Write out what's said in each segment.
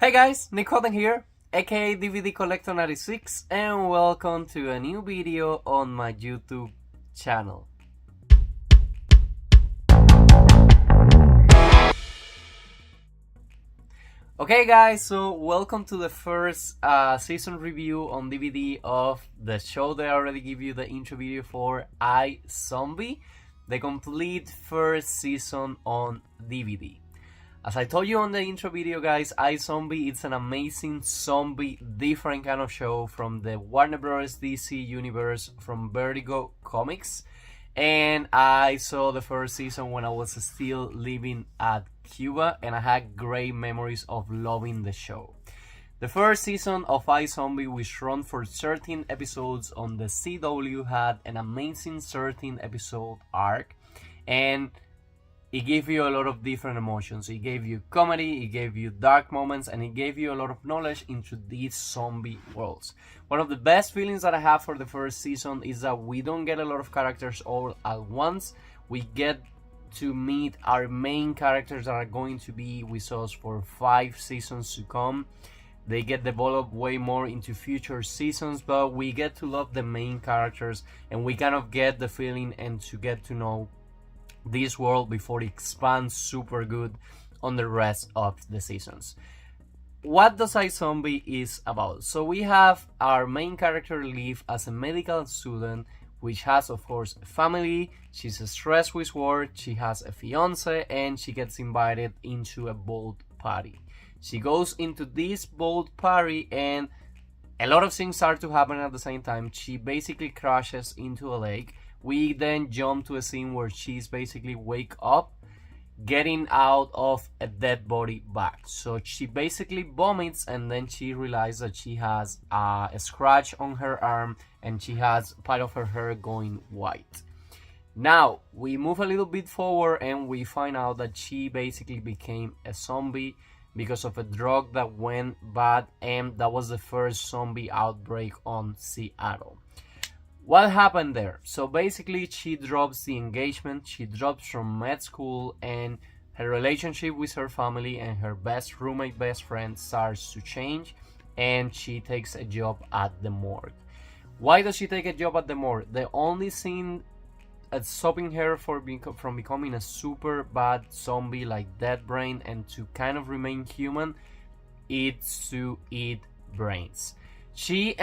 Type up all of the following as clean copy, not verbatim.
Hey guys, Nick Halden here, aka DVD Collector 96, and welcome to a new video on my YouTube channel. Okay guys, so welcome to the first season review on DVD of the show that I already give you the intro video for, iZombie, the complete first season on DVD. As I told you on the intro video guys, iZombie, it's an amazing zombie, different kind of show from the Warner Bros. DC universe, from Vertigo Comics. And I saw the first season when I was still living at Cuba, and I had great memories of loving the show. The first season of iZombie, which run for 13 episodes on the CW, had an amazing 13 episode arc, and it gave you a lot of different emotions. It gave you comedy, it gave you dark moments, and it gave you a lot of knowledge into these zombie worlds. One of the best feelings that I have for the first season is that we don't get a lot of characters all at once. We get to meet our main characters that are going to be with us for 5 seasons to come. They get developed way more into future seasons, but we get to love the main characters, and we kind of get the feeling and to get to know this world before it expands super good on the rest of the seasons. What does iZombie is about? So we have our main character Liv as a medical student, which has of course a family. She's stressed with work, she has a fiancé, and she gets invited into a boat party. She goes into this boat party and a lot of things start to happen at the same time. She basically crashes into a lake. We then jump to a scene where she's basically wake up, getting out of a dead body bag. So she basically vomits, and then she realizes that she has a scratch on her arm and she has part of her hair going white. Now we move a little bit forward and we find out that she basically became a zombie because of a drug that went bad, and that was the first zombie outbreak on Seattle. What happened there? So basically she drops the engagement, she drops from med school, and her relationship with her family and her best roommate, best friend starts to change, and she takes a job at the morgue. Why does she take a job at the morgue? The only thing stopping her from becoming a super bad zombie like Dead Brain and to kind of remain human, is to eat brains. She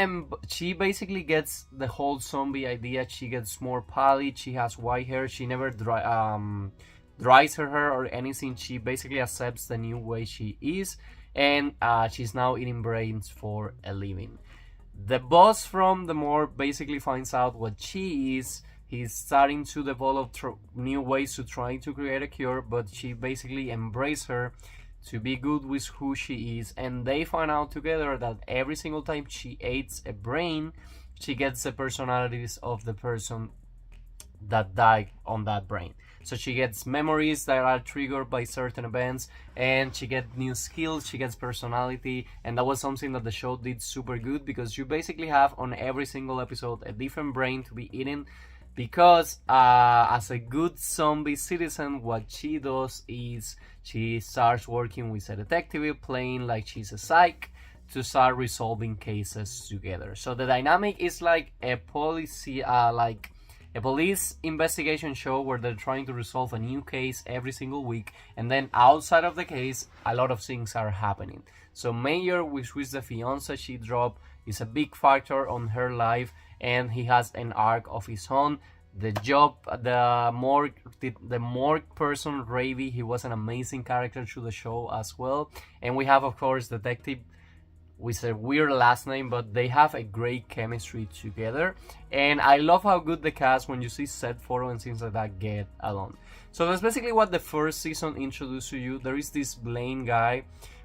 basically gets the whole zombie idea. She gets more pallid, she has white hair, she never dries her hair or anything. She basically accepts the new way she is, and she's now eating brains for a living. The boss from the morgue basically finds out what she is. He's starting to develop new ways to try to create a cure, but she basically embraces her to be good with who she is, and they find out together that every single time she eats a brain, she gets the personalities of the person that died on that brain. So she gets memories that are triggered by certain events, and she gets new skills, she gets personality, and that was something that the show did super good, because you basically have on every single episode a different brain to be eaten. Because as a good zombie citizen, what she does is she starts working with a detective, playing like she's a psych, to start resolving cases together. So the dynamic is like a police investigation show where they're trying to resolve a new case every single week, and then outside of the case, a lot of things are happening. So Mayor, which was the fiancé she dropped, is a big factor on her life, and he has an arc of his own. The morgue person, Ravi, he was an amazing character through the show as well. And we have, of course, Detective with a weird last name, but they have a great chemistry together. And I love how good the cast, when you see set photo and things like that, get along. So that's basically what the first season introduced to you. There is this Blaine guy,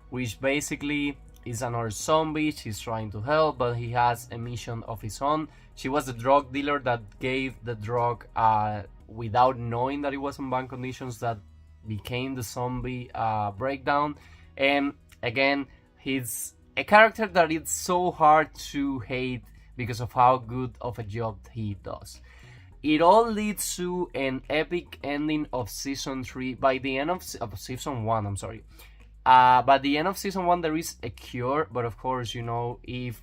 which basically is another zombie. She's trying to help, but he has a mission of his own. She was the drug dealer that gave the drug without knowing that it was in bad conditions, that became the zombie breakdown. And again, he's a character that it's so hard to hate because of how good of a job he does. It all leads to an epic ending of season 3. By the end of season 1, I'm sorry. But at the end of season 1, there is a cure. But of course, you know, if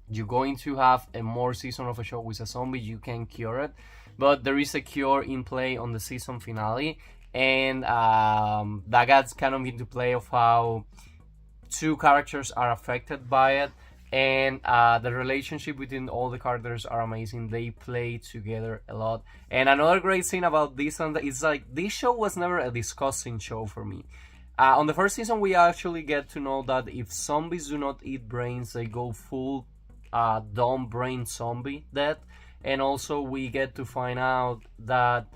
you're going to have a more season of a show with a zombie, you can cure it. But there is a cure in play on the season finale. And that gets kind of into play of how two characters are affected by it. And the relationship between all the characters are amazing. They play together a lot. And another great thing about this one is like this show was never a disgusting show for me. On the first season, we actually get to know that if zombies do not eat brains, they go full dumb brain zombie dead. And also we get to find out that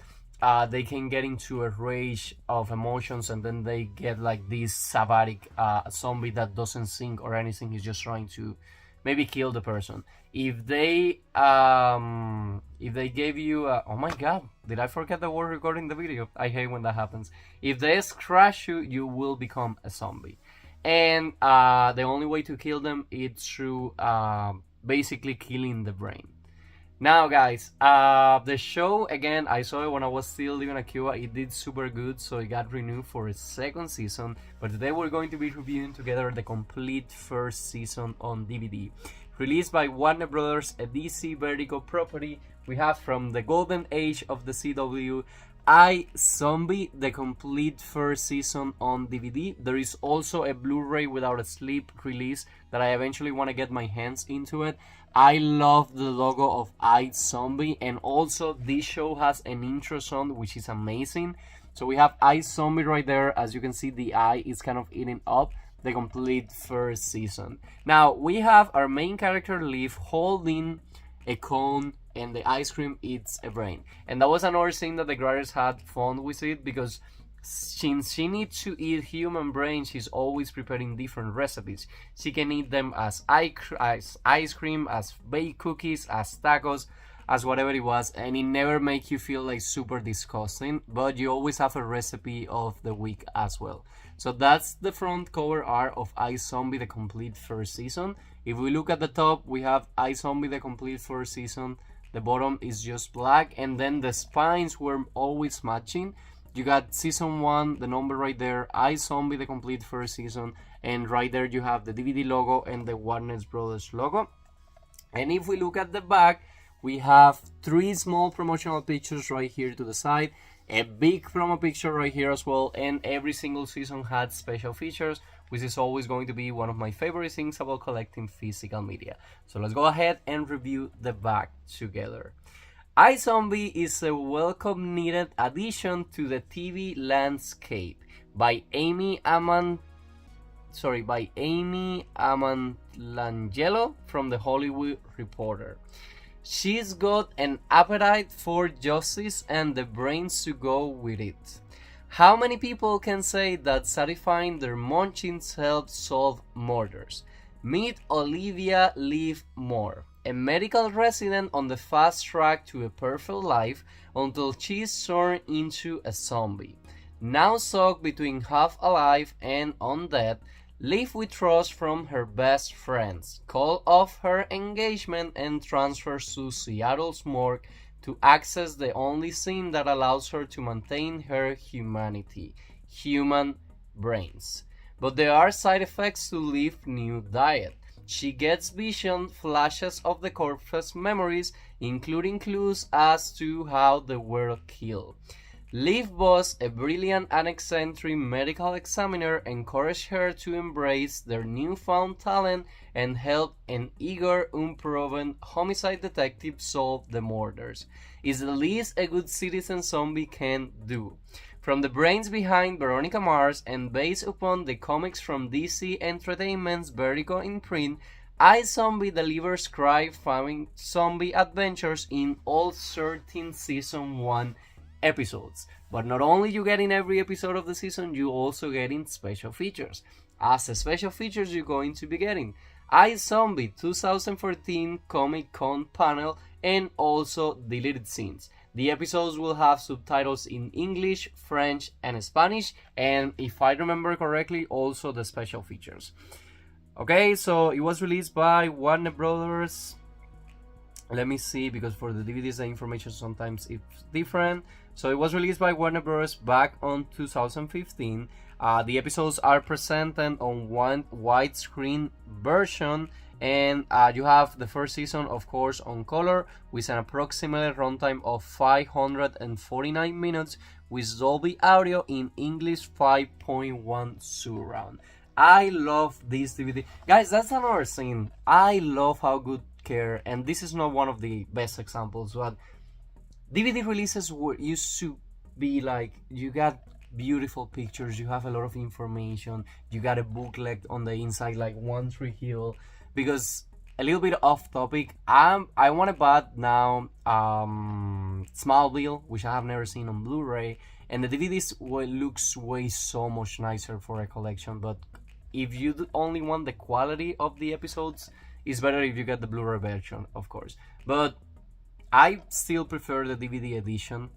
they can get into a rage of emotions, and then they get like this savage zombie that doesn't think or anything. He's just trying to maybe kill the person. If they gave you oh my god, did I forget the word recording the video? I hate when that happens. If they scratch you, you will become a zombie, and the only way to kill them is through basically killing the brain. Now guys, the show, again, I saw it when I was still living in Cuba. It did super good, so it got renewed for a second season. But today we're going to be reviewing together the complete first season on DVD. Released by Warner Brothers, a DC Vertigo property, we have from the golden age of the CW, iZombie, the complete first season on DVD. There is also a Blu-ray without a sleep release that I eventually want to get my hands into it. I love the logo of iZombie, and also this show has an intro song which is amazing. So we have iZombie right there. As you can see, the eye is kind of eating up the complete first season. Now we have our main character Liv holding a cone, and the ice cream eats a brain. And that was another thing that the writers had fun with it, because since she needs to eat human brains, she's always preparing different recipes. She can eat them as ice cream, as baked cookies, as tacos, as whatever it was, and it never makes you feel like super disgusting, but you always have a recipe of the week as well. So that's the front cover art of iZombie, the complete first season. If we look at the top, we have iZombie, the complete first season. The bottom is just black, and then the spines were always matching. You got season 1, the number right there, iZombie, the complete first season, and right there you have the DVD logo and the Warner Brothers logo. And if we look at the back, we have 3 small promotional pictures right here to the side, a big promo picture right here as well, and every single season had special features, which is always going to be one of my favorite things about collecting physical media. So let's go ahead and review the back together. iZombie is a welcome needed addition to the TV landscape by Amy Amandlangelo from The Hollywood Reporter. She's got an appetite for justice and the brains to go with it. How many people can say that satisfying their munchings helps solve murders? Meet Olivia Liv Moore, a medical resident on the fast track to a perfect life until she's turned into a zombie. Now stuck between half alive and undead, Liv withdraws from her best friends, calls off her engagement, and transfers to Seattle's morgue to access the only thing that allows her to maintain her humanity: human brains. But there are side effects to Liv's new diet. She gets vision flashes of the corpse's memories, including clues as to how they were killed. Liv boss, a brilliant and eccentric medical examiner, encouraged her to embrace their newfound talent and help an eager, unproven homicide detective solve the murders. Is the least a good citizen zombie can do. From the brains behind Veronica Mars and based upon the comics from DC Entertainment's Vertigo imprint, iZombie delivers crime-fighting zombie adventures in all 13 Season 1 episodes. But not only you get in every episode of the season, you also get in special features. As the special features you're going to be getting iZombie 2014 Comic Con panel and also deleted scenes. The episodes will have subtitles in English, French, and Spanish, and if I remember correctly, also the special features. Okay, so it was released by Warner Brothers. Let me see, because for the DVDs the information sometimes is different. So it was released by Warner Bros. Back on 2015. The episodes are presented on one widescreen version, and you have the first season, of course, on color with an approximate runtime of 549 minutes with Dolby Audio in English 5.1 surround. I love this DVD. Guys, that's another thing. I love how good care, and this is not one of the best examples, but DVD releases used to be like, you got beautiful pictures, you have a lot of information, you got a booklet on the inside like One Tree Hill. Because a little bit off topic, I want to buy now Smallville, which I have never seen on Blu-ray, and the DVDs looks way so much nicer for a collection. But if you only want the quality of the episodes, it's better if you get the Blu-ray version, of course. But I still prefer the DVD edition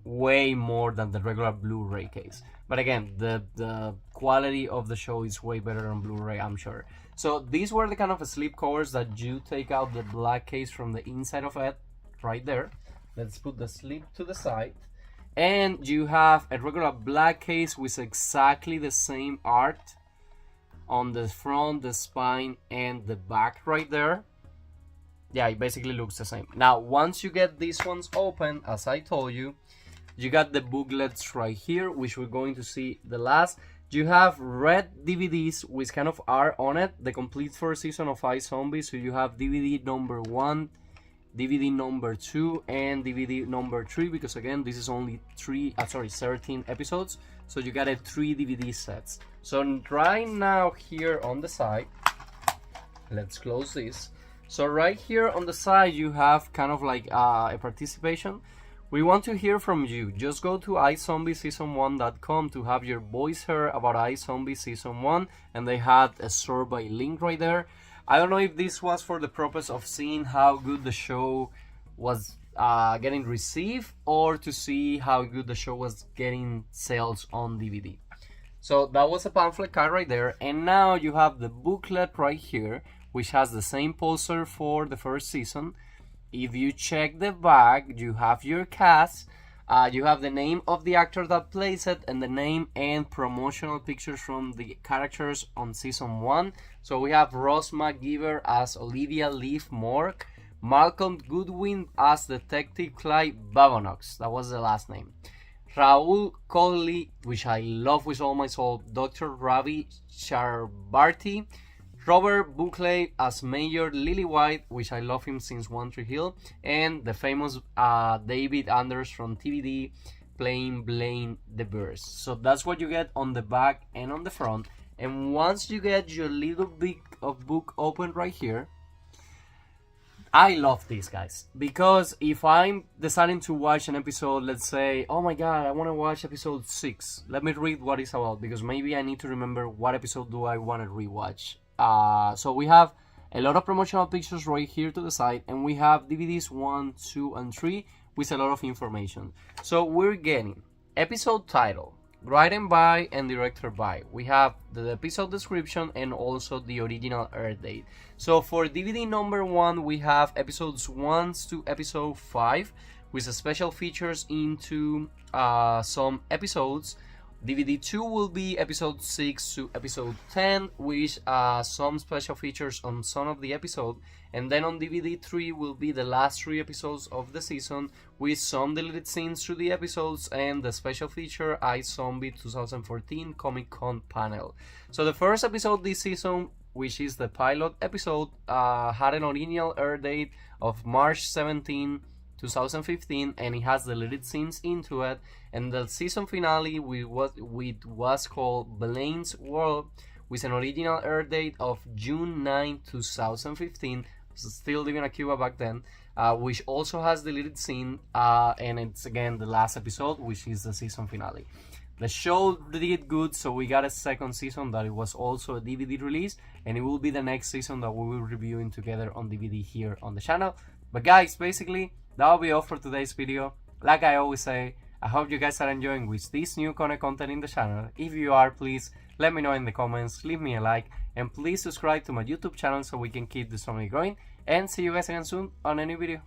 way more than the regular Blu-ray case. But again, the quality of the show is way better on Blu-ray, I'm sure. So these were the kind of slip covers that you take out the black case from the inside of it, right there. Let's put the slip to the side. And you have a regular black case with exactly the same art on the front, the spine, and the back right there. Yeah, it basically looks the same. Now, once you get these ones open, as I told you, you got the booklets right here, which we're going to see the last. You have red DVDs with kind of art on it, the complete first season of iZombie. So you have DVD number 1, DVD number 2, and DVD number 3, because again, this is only 13 episodes. So you got 3 DVD sets. So right now here on the side, let's close this. So right here on the side, you have kind of like a participation. We want to hear from you. Just go to iZombieSeason1.com to have your voice heard about iZombie Season 1, and they had a survey link right there. I don't know if this was for the purpose of seeing how good the show was getting received, or to see how good the show was getting sales on DVD. So that was a pamphlet card right there, and now you have the booklet right here, which has the same poster for the first season. If you check the back, you have your cast, you have the name of the actor that plays it, and the name and promotional pictures from the characters on season 1. So we have Ross McIver as Olivia Liv Moore, Malcolm Goodwin as Detective Clive Babineaux, that was the last name, Rahul Kohli, which I love with all my soul, Dr. Ravi Charbarti, Robert Buckley as Mayor Lillywhite, which I love him since One Tree Hill, and the famous David Anders from TVD playing Blaine the Bears. So that's what you get on the back and on the front. And once you get your little bit of book open right here, I love these guys, because if I'm deciding to watch an episode, let's say, oh my god, I want to watch episode 6, let me read what it's about, because maybe I need to remember what episode do I want to rewatch. So we have a lot of promotional pictures right here to the side, and we have DVDs 1, 2, and 3 with a lot of information. So we're getting episode title, written by and directed by. We have the episode description and also the original air date. So for DVD number 1, we have episodes 1 to episode 5 with special features into some episodes. DVD 2 will be episode 6 to episode 10 with some special features on some of the episodes, and then on DVD 3 will be the last 3 episodes of the season with some deleted scenes through the episodes and the special feature iZombie 2014 Comic Con panel. So the first episode this season, which is the pilot episode, had an original air date of March 17, 2015, and it has deleted scenes into it. And the season finale was called Blaine's World, with an original air date of June 9, 2015, still living in Cuba back then, which also has deleted scene, and it's again the last episode, which is the season finale. The show did good, so we got a second season that it was also a DVD release, and it will be the next season that we will be reviewing together on DVD here on the channel. But guys, basically, that will be all for today's video. Like I always say, I hope you guys are enjoying with this new content in the channel. If you are, please let me know in the comments, leave me a like, and please subscribe to my YouTube channel so we can keep this family growing. And see you guys again soon on a new video.